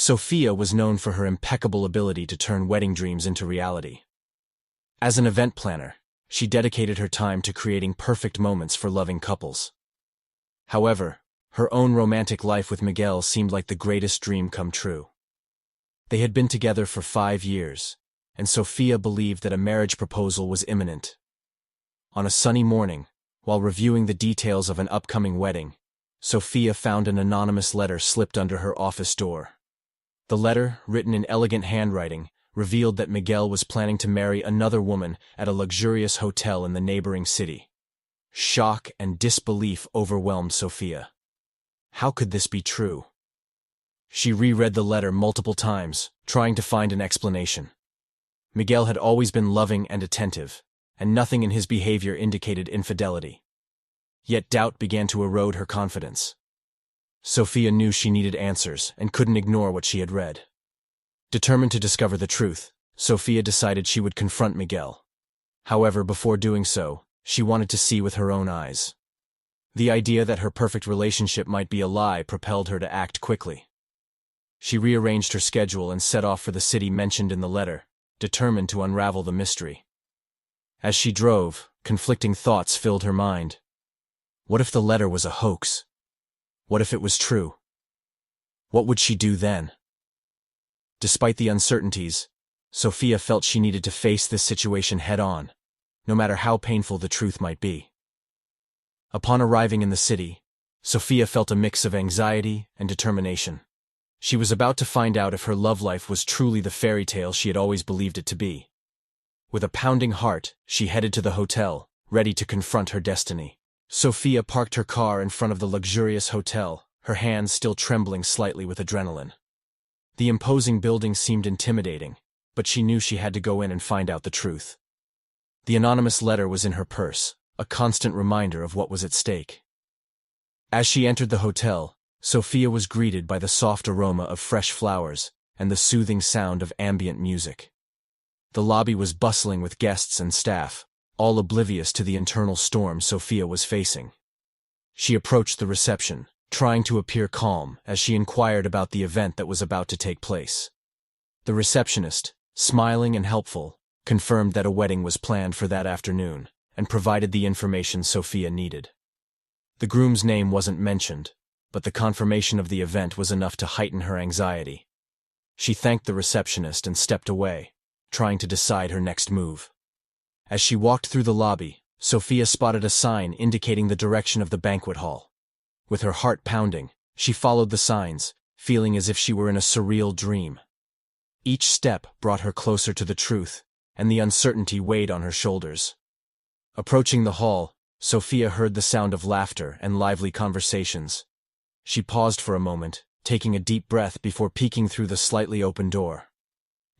Sophia was known for her impeccable ability to turn wedding dreams into reality. As an event planner, she dedicated her time to creating perfect moments for loving couples. However, her own romantic life with Miguel seemed like the greatest dream come true. They had been together for 5 years, and Sophia believed that a marriage proposal was imminent. On a sunny morning, while reviewing the details of an upcoming wedding, Sophia found an anonymous letter slipped under her office door. The letter, written in elegant handwriting, revealed that Miguel was planning to marry another woman at a luxurious hotel in the neighboring city. Shock and disbelief overwhelmed Sophia. How could this be true? She reread the letter multiple times, trying to find an explanation. Miguel had always been loving and attentive, and nothing in his behavior indicated infidelity. Yet doubt began to erode her confidence. Sophia knew she needed answers and couldn't ignore what she had read. Determined to discover the truth, Sophia decided she would confront Miguel. However, before doing so, she wanted to see with her own eyes. The idea that her perfect relationship might be a lie propelled her to act quickly. She rearranged her schedule and set off for the city mentioned in the letter, determined to unravel the mystery. As she drove, conflicting thoughts filled her mind. What if the letter was a hoax? What if it was true? What would she do then? Despite the uncertainties, Sophia felt she needed to face this situation head-on, no matter how painful the truth might be. Upon arriving in the city, Sophia felt a mix of anxiety and determination. She was about to find out if her love life was truly the fairy tale she had always believed it to be. With a pounding heart, she headed to the hotel, ready to confront her destiny. Sophia parked her car in front of the luxurious hotel, her hands still trembling slightly with adrenaline. The imposing building seemed intimidating, but she knew she had to go in and find out the truth. The anonymous letter was in her purse, a constant reminder of what was at stake. As she entered the hotel, Sophia was greeted by the soft aroma of fresh flowers and the soothing sound of ambient music. The lobby was bustling with guests and staff, all oblivious to the internal storm Sophia was facing. She approached the reception, trying to appear calm as she inquired about the event that was about to take place. The receptionist, smiling and helpful, confirmed that a wedding was planned for that afternoon and provided the information Sophia needed. The groom's name wasn't mentioned, but the confirmation of the event was enough to heighten her anxiety. She thanked the receptionist and stepped away, trying to decide her next move. As she walked through the lobby, Sophia spotted a sign indicating the direction of the banquet hall. With her heart pounding, she followed the signs, feeling as if she were in a surreal dream. Each step brought her closer to the truth, and the uncertainty weighed on her shoulders. Approaching the hall, Sophia heard the sound of laughter and lively conversations. She paused for a moment, taking a deep breath before peeking through the slightly open door.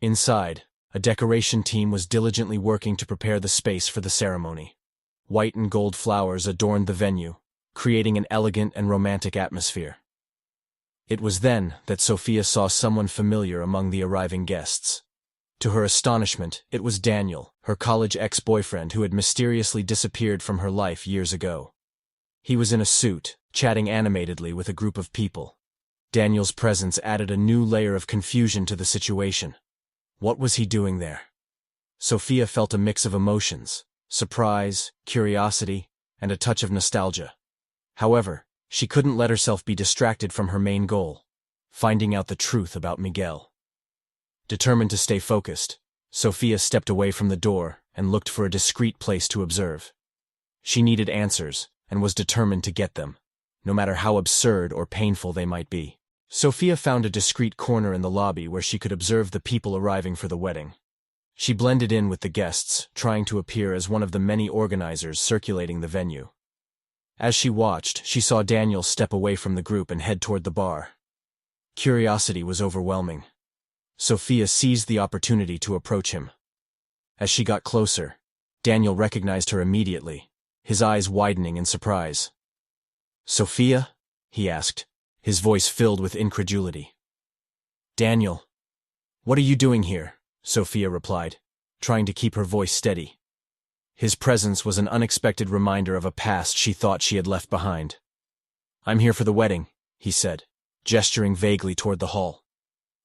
Inside, a decoration team was diligently working to prepare the space for the ceremony. White and gold flowers adorned the venue, creating an elegant and romantic atmosphere. It was then that Sophia saw someone familiar among the arriving guests. To her astonishment, it was Daniel, her college ex-boyfriend who had mysteriously disappeared from her life years ago. He was in a suit, chatting animatedly with a group of people. Daniel's presence added a new layer of confusion to the situation. What was he doing there? Sophia felt a mix of emotions: surprise, curiosity, and a touch of nostalgia. However, she couldn't let herself be distracted from her main goal: finding out the truth about Miguel. Determined to stay focused, Sophia stepped away from the door and looked for a discreet place to observe. She needed answers and was determined to get them, no matter how absurd or painful they might be. Sophia found a discreet corner in the lobby where she could observe the people arriving for the wedding. She blended in with the guests, trying to appear as one of the many organizers circulating the venue. As she watched, she saw Daniel step away from the group and head toward the bar. Curiosity was overwhelming. Sophia seized the opportunity to approach him. As she got closer, Daniel recognized her immediately, his eyes widening in surprise. "Sophia?" he asked, his voice filled with incredulity. "Daniel, what are you doing here?" Sophia replied, trying to keep her voice steady. His presence was an unexpected reminder of a past she thought she had left behind. "I'm here for the wedding," he said, gesturing vaguely toward the hall.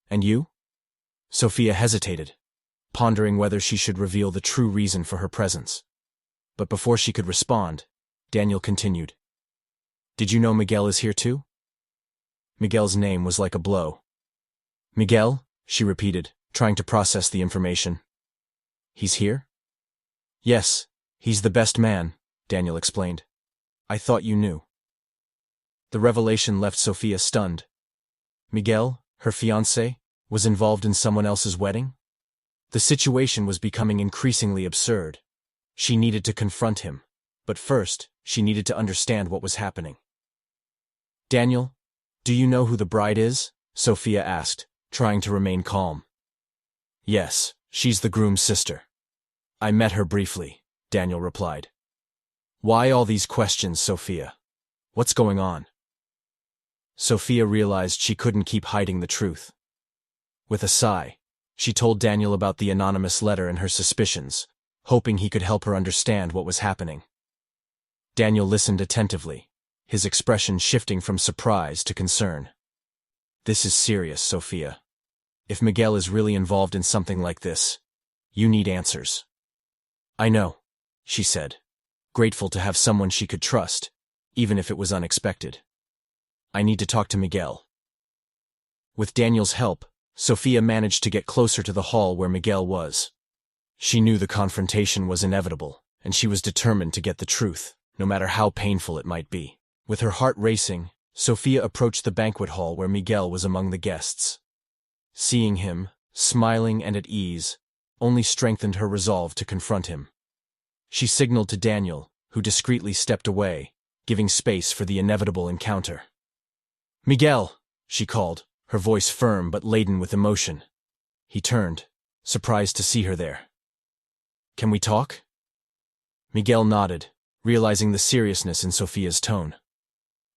And you? Sophia hesitated, pondering whether she should reveal the true reason for her presence. But before she could respond, Daniel continued. Did you know Miguel is here too? Miguel's name was like a blow. Miguel? She repeated, trying to process the information. He's here? Yes, he's the best man, Daniel explained. I thought you knew. The revelation left Sophia stunned. Miguel, her fiancé, was involved in someone else's wedding? The situation was becoming increasingly absurd. She needed to confront him, but first, she needed to understand what was happening. Daniel, do you know who the bride is? Sophia asked, trying to remain calm. Yes, she's the groom's sister. I met her briefly, Daniel replied. Why all these questions, Sophia? What's going on? Sophia realized she couldn't keep hiding the truth. With a sigh, she told Daniel about the anonymous letter and her suspicions, hoping he could help her understand what was happening. Daniel listened attentively, his expression shifting from surprise to concern. This is serious, Sophia. If Miguel is really involved in something like this, you need answers. I know, she said, grateful to have someone she could trust, even if it was unexpected. I need to talk to Miguel. With Daniel's help, Sophia managed to get closer to the hall where Miguel was. She knew the confrontation was inevitable, and she was determined to get the truth, no matter how painful it might be. With her heart racing, Sophia approached the banquet hall where Miguel was among the guests. Seeing him, smiling and at ease, only strengthened her resolve to confront him. She signaled to Daniel, who discreetly stepped away, giving space for the inevitable encounter. Miguel, she called, her voice firm but laden with emotion. He turned, surprised to see her there. Can we talk? Miguel nodded, realizing the seriousness in Sophia's tone.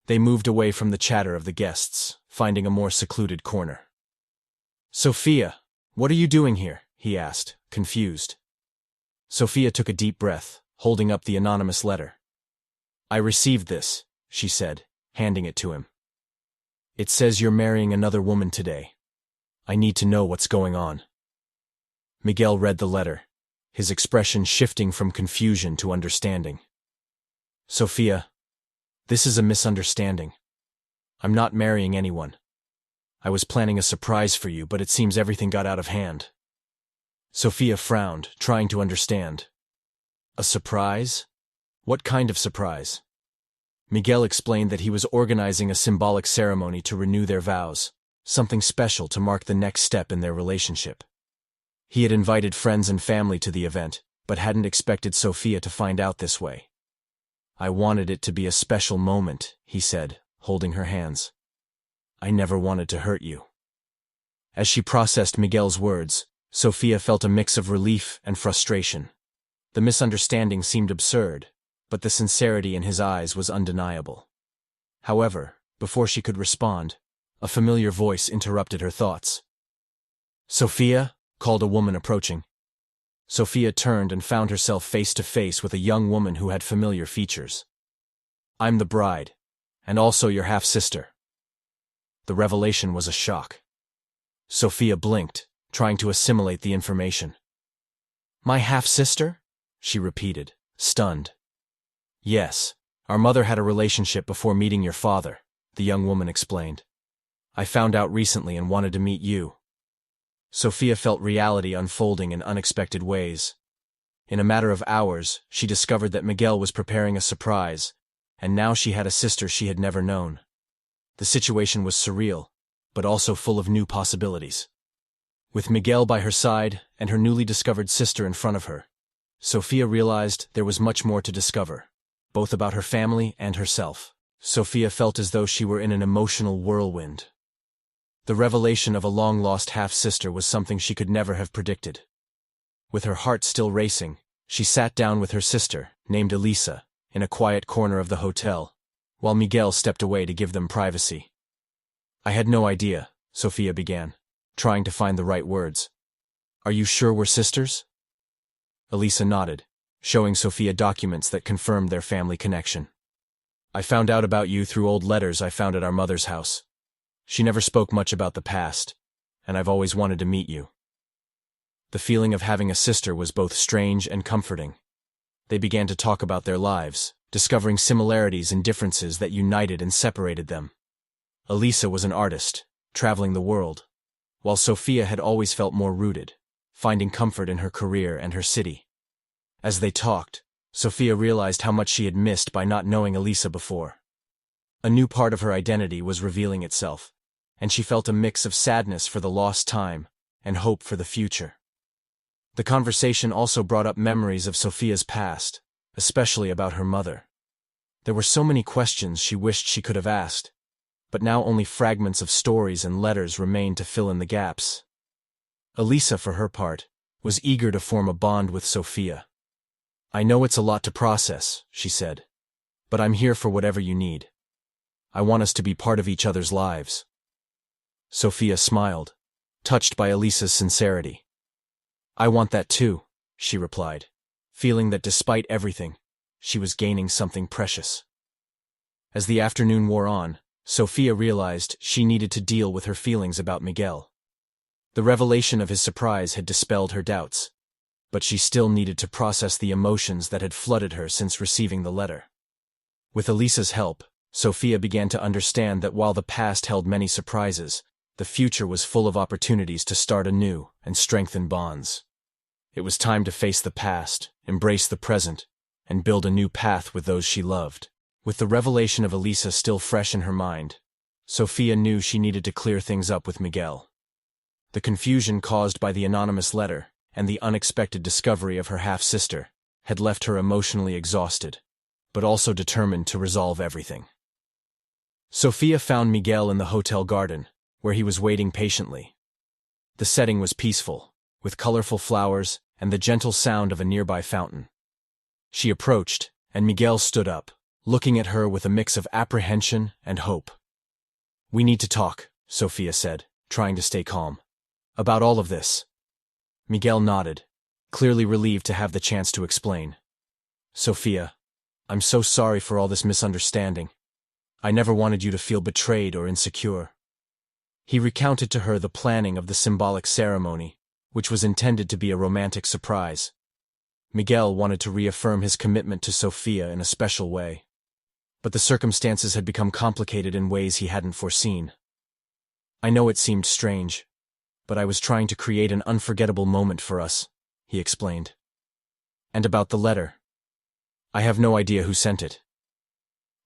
They moved away from the chatter of the guests, finding a more secluded corner. Sophia, what are you doing here? He asked, confused. Sophia took a deep breath, holding up the anonymous letter. I received this, she said, handing it to him. It says you're marrying another woman today. I need to know what's going on. Miguel read the letter, his expression shifting from confusion to understanding. Sophia, this is a misunderstanding. I'm not marrying anyone. I was planning a surprise for you, but it seems everything got out of hand. Sophia frowned, trying to understand. A surprise? What kind of surprise? Miguel explained that he was organizing a symbolic ceremony to renew their vows, something special to mark the next step in their relationship. He had invited friends and family to the event, but hadn't expected Sophia to find out this way. I wanted it to be a special moment, he said, holding her hands. I never wanted to hurt you. As she processed Miguel's words, Sophia felt a mix of relief and frustration. The misunderstanding seemed absurd, but the sincerity in his eyes was undeniable. However, before she could respond, a familiar voice interrupted her thoughts. Sophia, called a woman approaching. Sophia turned and found herself face to face with a young woman who had familiar features. I'm the bride, and also your half-sister. The revelation was a shock. Sophia blinked, trying to assimilate the information. My half-sister? She repeated, stunned. Yes, our mother had a relationship before meeting your father, the young woman explained. I found out recently and wanted to meet you. Sophia felt reality unfolding in unexpected ways. In a matter of hours, she discovered that Miguel was preparing a surprise, and now she had a sister she had never known. The situation was surreal, but also full of new possibilities. With Miguel by her side and her newly discovered sister in front of her, Sophia realized there was much more to discover, both about her family and herself. Sophia felt as though she were in an emotional whirlwind. The revelation of a long-lost half-sister was something she could never have predicted. With her heart still racing, she sat down with her sister, named Elisa, in a quiet corner of the hotel, while Miguel stepped away to give them privacy. I had no idea, Sophia began, trying to find the right words. Are you sure we're sisters? Elisa nodded, showing Sophia documents that confirmed their family connection. I found out about you through old letters I found at our mother's house. She never spoke much about the past, and I've always wanted to meet you." The feeling of having a sister was both strange and comforting. They began to talk about their lives, discovering similarities and differences that united and separated them. Elisa was an artist, traveling the world, while Sophia had always felt more rooted, finding comfort in her career and her city. As they talked, Sophia realized how much she had missed by not knowing Elisa before. A new part of her identity was revealing itself, and she felt a mix of sadness for the lost time and hope for the future. The conversation also brought up memories of Sophia's past, especially about her mother. There were so many questions she wished she could have asked, but now only fragments of stories and letters remained to fill in the gaps. Elisa, for her part, was eager to form a bond with Sophia. "I know it's a lot to process," she said, "but I'm here for whatever you need. I want us to be part of each other's lives." Sophia smiled, touched by Elisa's sincerity. "I want that too," she replied, feeling that despite everything, she was gaining something precious. As the afternoon wore on, Sophia realized she needed to deal with her feelings about Miguel. The revelation of his surprise had dispelled her doubts, but she still needed to process the emotions that had flooded her since receiving the letter. With Elisa's help, Sophia began to understand that while the past held many surprises, the future was full of opportunities to start anew and strengthen bonds. It was time to face the past, embrace the present, and build a new path with those she loved. With the revelation of Elisa still fresh in her mind, Sophia knew she needed to clear things up with Miguel. The confusion caused by the anonymous letter and the unexpected discovery of her half-sister had left her emotionally exhausted, but also determined to resolve everything. Sophia found Miguel in the hotel garden, where he was waiting patiently. The setting was peaceful, with colorful flowers and the gentle sound of a nearby fountain. She approached, and Miguel stood up, looking at her with a mix of apprehension and hope. "We need to talk," Sophia said, trying to stay calm. "About all of this." Miguel nodded, clearly relieved to have the chance to explain. "Sophia, I'm so sorry for all this misunderstanding. I never wanted you to feel betrayed or insecure." He recounted to her the planning of the symbolic ceremony, which was intended to be a romantic surprise. Miguel wanted to reaffirm his commitment to Sophia in a special way, but the circumstances had become complicated in ways he hadn't foreseen. "I know it seemed strange, but I was trying to create an unforgettable moment for us," he explained. "And about the letter, I have no idea who sent it.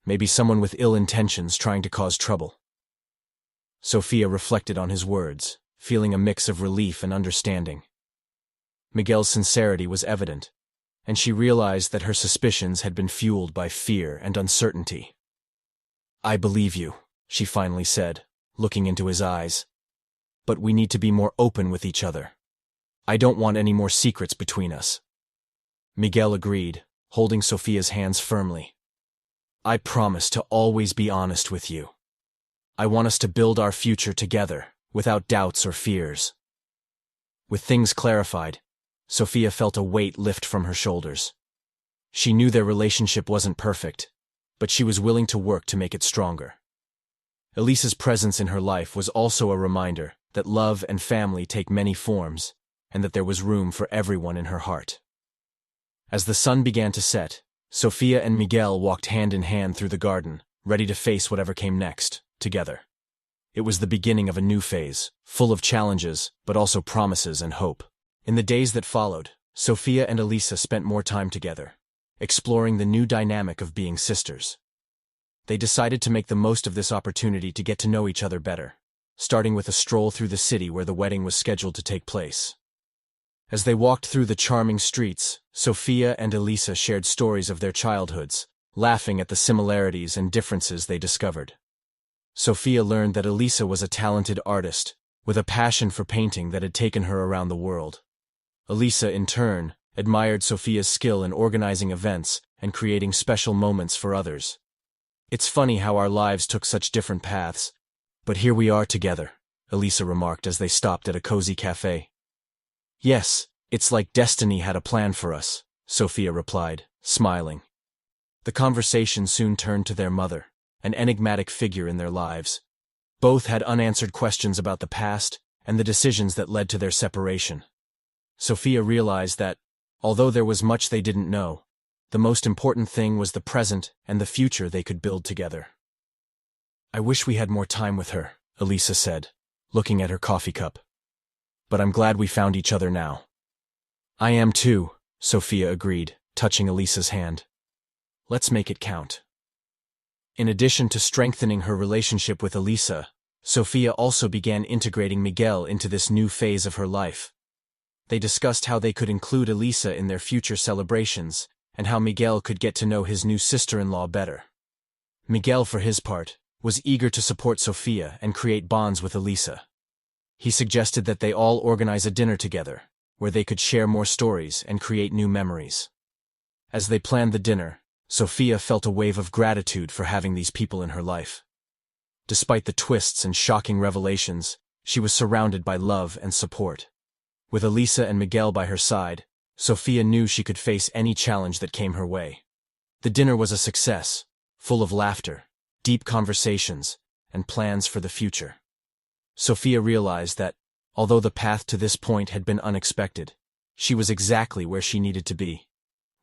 Maybe someone with ill intentions trying to cause trouble." Sophia reflected on his words, feeling a mix of relief and understanding. Miguel's sincerity was evident, and she realized that her suspicions had been fueled by fear and uncertainty. "I believe you," she finally said, looking into his eyes. "But we need to be more open with each other. I don't want any more secrets between us." Miguel agreed, holding Sophia's hands firmly. "I promise to always be honest with you. I want us to build our future together, without doubts or fears." With things clarified, Sophia felt a weight lift from her shoulders. She knew their relationship wasn't perfect, but she was willing to work to make it stronger. Elisa's presence in her life was also a reminder that love and family take many forms, and that there was room for everyone in her heart. As the sun began to set, Sophia and Miguel walked hand in hand through the garden, ready to face whatever came next, together. It was the beginning of a new phase, full of challenges, but also promises and hope. In the days that followed, Sophia and Elisa spent more time together, exploring the new dynamic of being sisters. They decided to make the most of this opportunity to get to know each other better, starting with a stroll through the city where the wedding was scheduled to take place. As they walked through the charming streets, Sophia and Elisa shared stories of their childhoods, laughing at the similarities and differences they discovered. Sophia learned that Elisa was a talented artist, with a passion for painting that had taken her around the world. Elisa, in turn, admired Sophia's skill in organizing events and creating special moments for others. "It's funny how our lives took such different paths, but here we are together," Elisa remarked as they stopped at a cozy cafe. "Yes, it's like destiny had a plan for us," Sophia replied, smiling. The conversation soon turned to their mother, an enigmatic figure in their lives. Both had unanswered questions about the past and the decisions that led to their separation. Sophia realized that, although there was much they didn't know, the most important thing was the present and the future they could build together. "I wish we had more time with her," Elisa said, looking at her coffee cup. "But I'm glad we found each other now." "I am too," Sophia agreed, touching Elisa's hand. "Let's make it count." In addition to strengthening her relationship with Elisa, Sophia also began integrating Miguel into this new phase of her life. They discussed how they could include Elisa in their future celebrations, and how Miguel could get to know his new sister-in-law better. Miguel, for his part, was eager to support Sophia and create bonds with Elisa. He suggested that they all organize a dinner together, where they could share more stories and create new memories. As they planned the dinner, Sophia felt a wave of gratitude for having these people in her life. Despite the twists and shocking revelations, she was surrounded by love and support. With Elisa and Miguel by her side, Sophia knew she could face any challenge that came her way. The dinner was a success, full of laughter, deep conversations, and plans for the future. Sophia realized that, although the path to this point had been unexpected, she was exactly where she needed to be.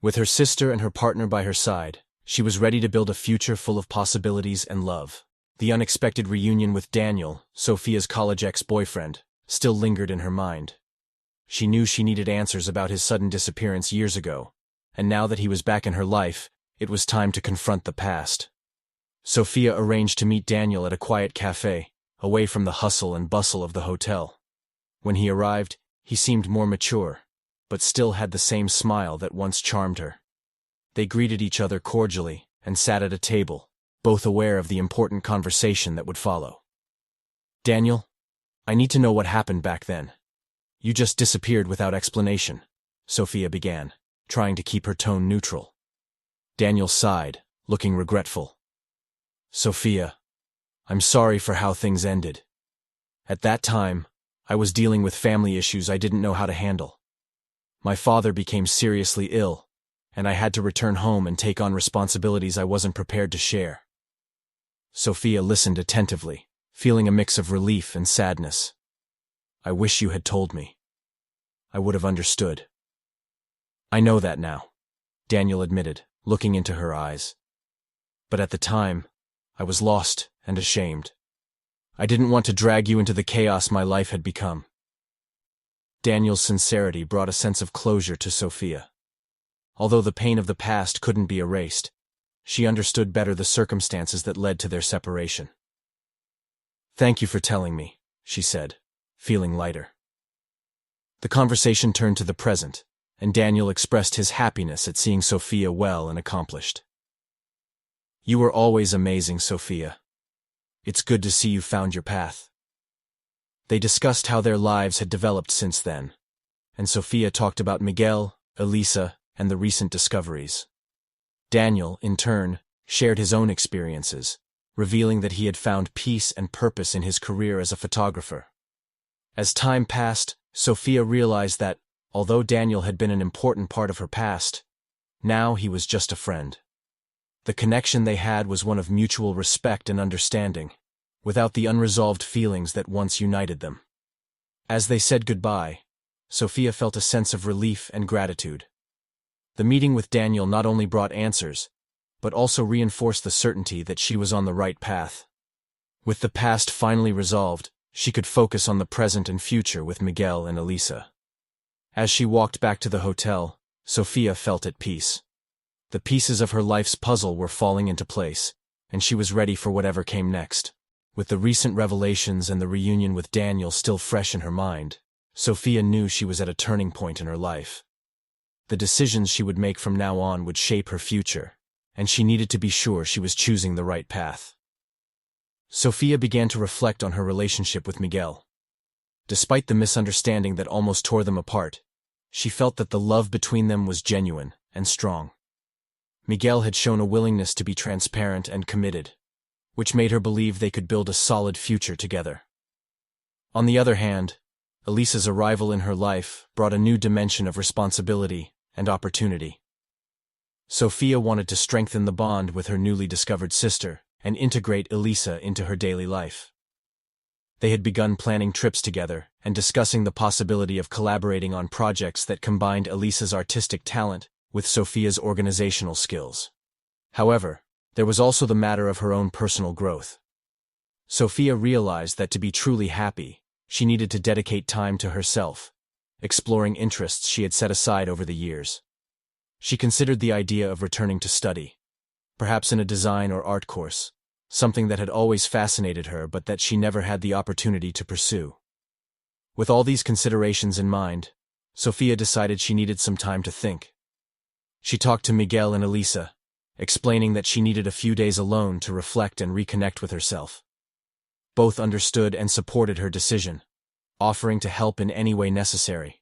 With her sister and her partner by her side, she was ready to build a future full of possibilities and love. The unexpected reunion with Daniel, Sophia's college ex-boyfriend, still lingered in her mind. She knew she needed answers about his sudden disappearance years ago, and now that he was back in her life, it was time to confront the past. Sophia arranged to meet Daniel at a quiet cafe, away from the hustle and bustle of the hotel. When he arrived, he seemed more mature, but still had the same smile that once charmed her. They greeted each other cordially and sat at a table, both aware of the important conversation that would follow. "Daniel, I need to know what happened back then. You just disappeared without explanation," Sophia began, trying to keep her tone neutral. Daniel sighed, looking regretful. "Sophia, I'm sorry for how things ended. At that time, I was dealing with family issues I didn't know how to handle. My father became seriously ill, and I had to return home and take on responsibilities I wasn't prepared to share." Sophia listened attentively, feeling a mix of relief and sadness. "I wish you had told me. I would have understood." "I know that now," Daniel admitted, looking into her eyes. "But at the time, I was lost and ashamed. I didn't want to drag you into the chaos my life had become." Daniel's sincerity brought a sense of closure to Sophia. Although the pain of the past couldn't be erased, she understood better the circumstances that led to their separation. "Thank you for telling me," she said, feeling lighter. The conversation turned to the present, and Daniel expressed his happiness at seeing Sophia well and accomplished. "You were always amazing, Sophia. It's good to see you found your path." They discussed how their lives had developed since then, and Sophia talked about Miguel, Elisa, and the recent discoveries. Daniel, in turn, shared his own experiences, revealing that he had found peace and purpose in his career as a photographer. As time passed, Sophia realized that, although Daniel had been an important part of her past, now he was just a friend. The connection they had was one of mutual respect and understanding, without the unresolved feelings that once united them. As they said goodbye, Sophia felt a sense of relief and gratitude. The meeting with Daniel not only brought answers, but also reinforced the certainty that she was on the right path. With the past finally resolved, she could focus on the present and future with Miguel and Elisa. As she walked back to the hotel, Sophia felt at peace. The pieces of her life's puzzle were falling into place, and she was ready for whatever came next. With the recent revelations and the reunion with Daniel still fresh in her mind, Sophia knew she was at a turning point in her life. The decisions she would make from now on would shape her future, and she needed to be sure she was choosing the right path. Sophia began to reflect on her relationship with Miguel. Despite the misunderstanding that almost tore them apart, she felt that the love between them was genuine and strong. Miguel had shown a willingness to be transparent and committed, which made her believe they could build a solid future together. On the other hand, Elisa's arrival in her life brought a new dimension of responsibility and opportunity. Sophia wanted to strengthen the bond with her newly discovered sister and integrate Elisa into her daily life. They had begun planning trips together and discussing the possibility of collaborating on projects that combined Elisa's artistic talent with Sophia's organizational skills. However, there was also the matter of her own personal growth. Sophia realized that to be truly happy, she needed to dedicate time to herself, exploring interests she had set aside over the years. She considered the idea of returning to study, perhaps in a design or art course, something that had always fascinated her but that she never had the opportunity to pursue. With all these considerations in mind, Sophia decided she needed some time to think. She talked to Miguel and Elisa, explaining that she needed a few days alone to reflect and reconnect with herself. Both understood and supported her decision, offering to help in any way necessary.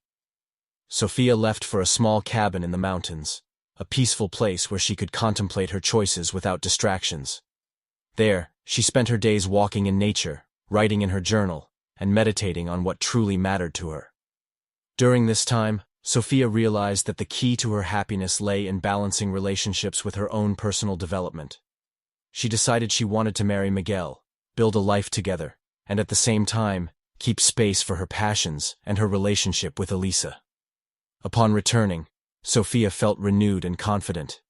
Sophia left for a small cabin in the mountains, a peaceful place where she could contemplate her choices without distractions. There, she spent her days walking in nature, writing in her journal, and meditating on what truly mattered to her. During this time, Sophia realized that the key to her happiness lay in balancing relationships with her own personal development. She decided she wanted to marry Miguel, build a life together, and at the same time, keep space for her passions and her relationship with Elisa. Upon returning, Sophia felt renewed and confident.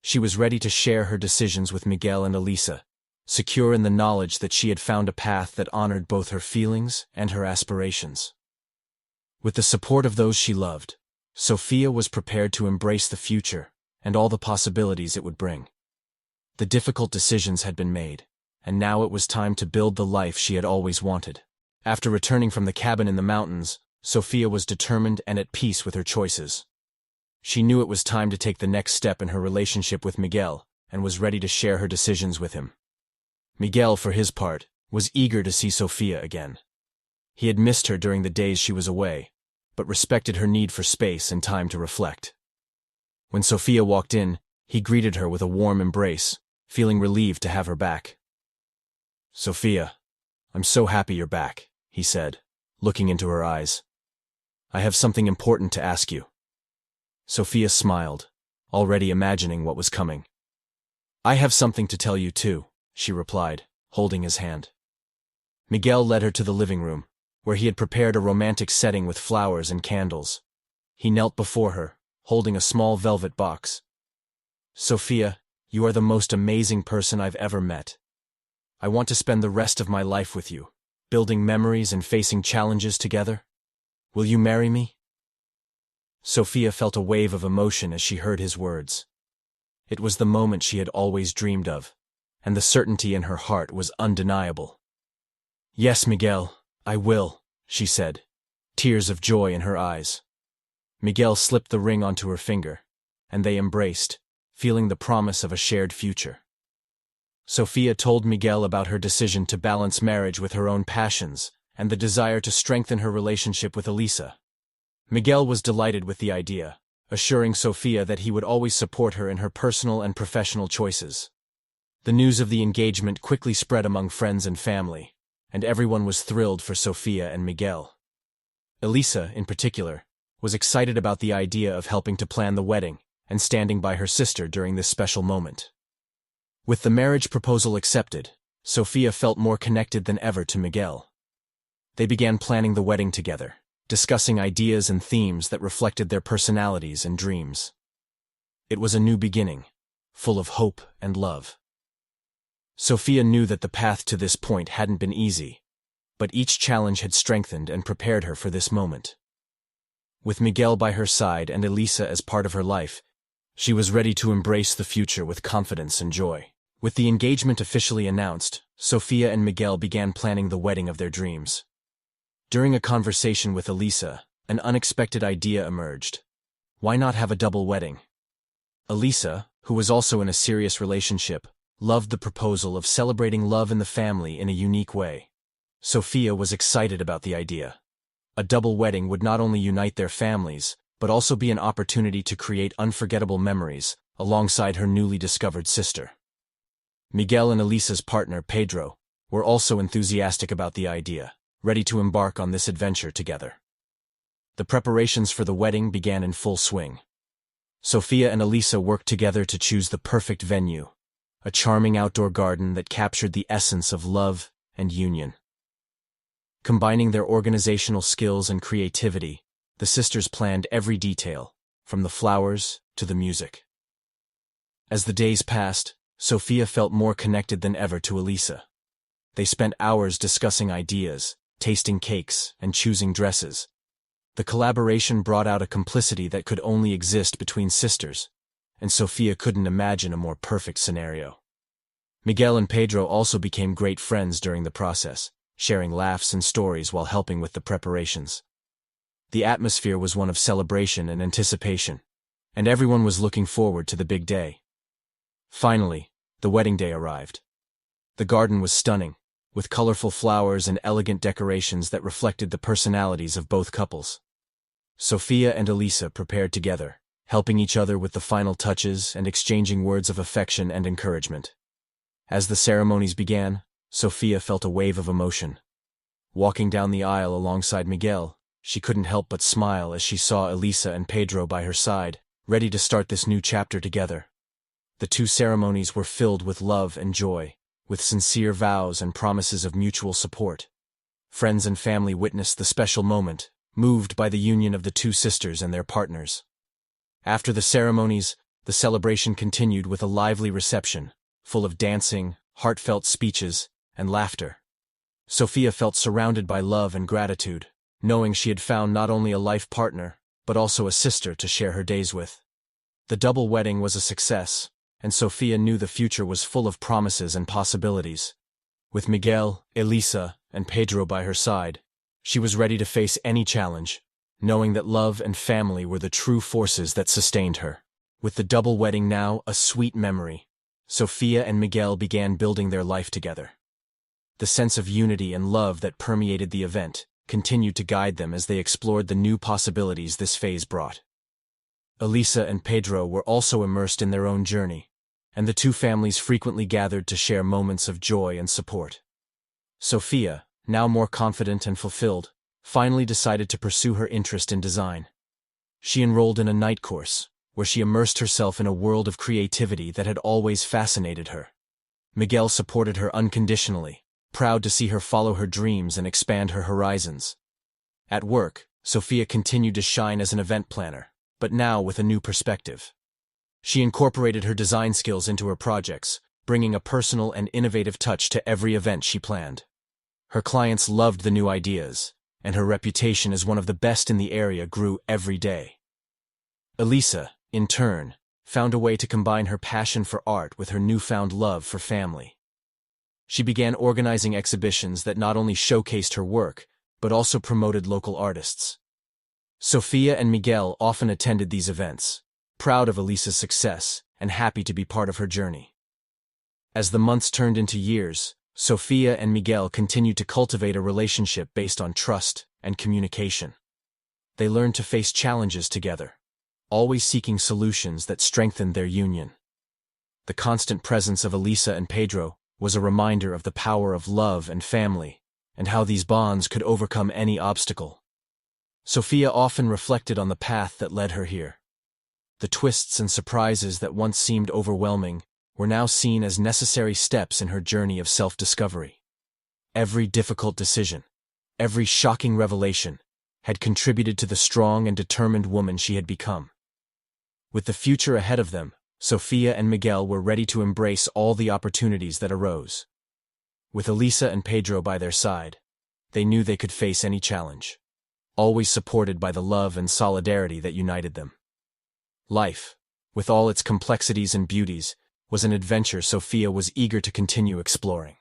She was ready to share her decisions with Miguel and Elisa, secure in the knowledge that she had found a path that honored both her feelings and her aspirations. With the support of those she loved, Sophia was prepared to embrace the future and all the possibilities it would bring. The difficult decisions had been made, and now it was time to build the life she had always wanted. After returning from the cabin in the mountains, Sophia was determined and at peace with her choices. She knew it was time to take the next step in her relationship with Miguel and was ready to share her decisions with him. Miguel, for his part, was eager to see Sophia again. He had missed her during the days she was away, but respected her need for space and time to reflect. When Sophia walked in, he greeted her with a warm embrace, feeling relieved to have her back. "Sophia, I'm so happy you're back," he said, looking into her eyes. "I have something important to ask you." Sophia smiled, already imagining what was coming. "I have something to tell you too," she replied, holding his hand. Miguel led her to the living room, where he had prepared a romantic setting with flowers and candles. He knelt before her, holding a small velvet box. "Sophia, you are the most amazing person I've ever met. I want to spend the rest of my life with you, building memories and facing challenges together. Will you marry me?" Sophia felt a wave of emotion as she heard his words. It was the moment she had always dreamed of, and the certainty in her heart was undeniable. "Yes, Miguel, I will," she said, tears of joy in her eyes. Miguel slipped the ring onto her finger, and they embraced, feeling the promise of a shared future. Sophia told Miguel about her decision to balance marriage with her own passions and the desire to strengthen her relationship with Elisa. Miguel was delighted with the idea, assuring Sophia that he would always support her in her personal and professional choices. The news of the engagement quickly spread among friends and family, and everyone was thrilled for Sophia and Miguel. Elisa, in particular, was excited about the idea of helping to plan the wedding and standing by her sister during this special moment. With the marriage proposal accepted, Sophia felt more connected than ever to Miguel. They began planning the wedding together, discussing ideas and themes that reflected their personalities and dreams. It was a new beginning, full of hope and love. Sophia knew that the path to this point hadn't been easy, but each challenge had strengthened and prepared her for this moment. With Miguel by her side and Elisa as part of her life, she was ready to embrace the future with confidence and joy. With the engagement officially announced, Sophia and Miguel began planning the wedding of their dreams. During a conversation with Elisa, an unexpected idea emerged. Why not have a double wedding? Elisa, who was also in a serious relationship, loved the proposal of celebrating love in the family in a unique way. Sophia was excited about the idea. A double wedding would not only unite their families, but also be an opportunity to create unforgettable memories alongside her newly discovered sister. Miguel and Elisa's partner, Pedro, were also enthusiastic about the idea, ready to embark on this adventure together. The preparations for the wedding began in full swing. Sophia and Elisa worked together to choose the perfect venue, a charming outdoor garden that captured the essence of love and union. Combining their organizational skills and creativity, the sisters planned every detail, from the flowers to the music. As the days passed, Sophia felt more connected than ever to Elisa. They spent hours discussing ideas, tasting cakes, and choosing dresses. The collaboration brought out a complicity that could only exist between sisters, and Sophia couldn't imagine a more perfect scenario. Miguel and Pedro also became great friends during the process, sharing laughs and stories while helping with the preparations. The atmosphere was one of celebration and anticipation, and everyone was looking forward to the big day. Finally, the wedding day arrived. The garden was stunning, with colorful flowers and elegant decorations that reflected the personalities of both couples. Sophia and Elisa prepared together, helping each other with the final touches and exchanging words of affection and encouragement. As the ceremonies began, Sophia felt a wave of emotion. Walking down the aisle alongside Miguel, she couldn't help but smile as she saw Elisa and Pedro by her side, ready to start this new chapter together. The two ceremonies were filled with love and joy, with sincere vows and promises of mutual support. Friends and family witnessed the special moment, moved by the union of the two sisters and their partners. After the ceremonies, the celebration continued with a lively reception, full of dancing, heartfelt speeches, and laughter. Sophia felt surrounded by love and gratitude, knowing she had found not only a life partner, but also a sister to share her days with. The double wedding was a success, and Sophia knew the future was full of promises and possibilities. With Miguel, Elisa, and Pedro by her side, she was ready to face any challenge, knowing that love and family were the true forces that sustained her. With the double wedding now a sweet memory, Sophia and Miguel began building their life together. The sense of unity and love that permeated the event continued to guide them as they explored the new possibilities this phase brought. Elisa and Pedro were also immersed in their own journey, and the two families frequently gathered to share moments of joy and support. Sophia, now more confident and fulfilled, finally decided to pursue her interest in design. She enrolled in a night course, where she immersed herself in a world of creativity that had always fascinated her. Miguel supported her unconditionally, proud to see her follow her dreams and expand her horizons. At work, Sophia continued to shine as an event planner, but now with a new perspective. She incorporated her design skills into her projects, bringing a personal and innovative touch to every event she planned. Her clients loved the new ideas, and her reputation as one of the best in the area grew every day. Elisa, in turn, found a way to combine her passion for art with her newfound love for family. She began organizing exhibitions that not only showcased her work, but also promoted local artists. Sophia and Miguel often attended these events, proud of Elisa's success and happy to be part of her journey. As the months turned into years, Sophia and Miguel continued to cultivate a relationship based on trust and communication. They learned to face challenges together, always seeking solutions that strengthened their union. The constant presence of Elisa and Pedro was a reminder of the power of love and family, and how these bonds could overcome any obstacle. Sophia often reflected on the path that led her here. The twists and surprises that once seemed overwhelming were now seen as necessary steps in her journey of self-discovery. Every difficult decision, every shocking revelation, had contributed to the strong and determined woman she had become. With the future ahead of them, Sophia and Miguel were ready to embrace all the opportunities that arose. With Elisa and Pedro by their side, they knew they could face any challenge, always supported by the love and solidarity that united them. Life, with all its complexities and beauties, was an adventure Sophia was eager to continue exploring.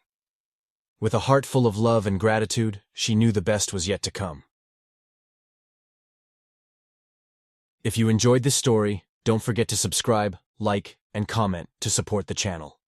With a heart full of love and gratitude, she knew the best was yet to come. If you enjoyed this story, don't forget to subscribe, like, and comment to support the channel.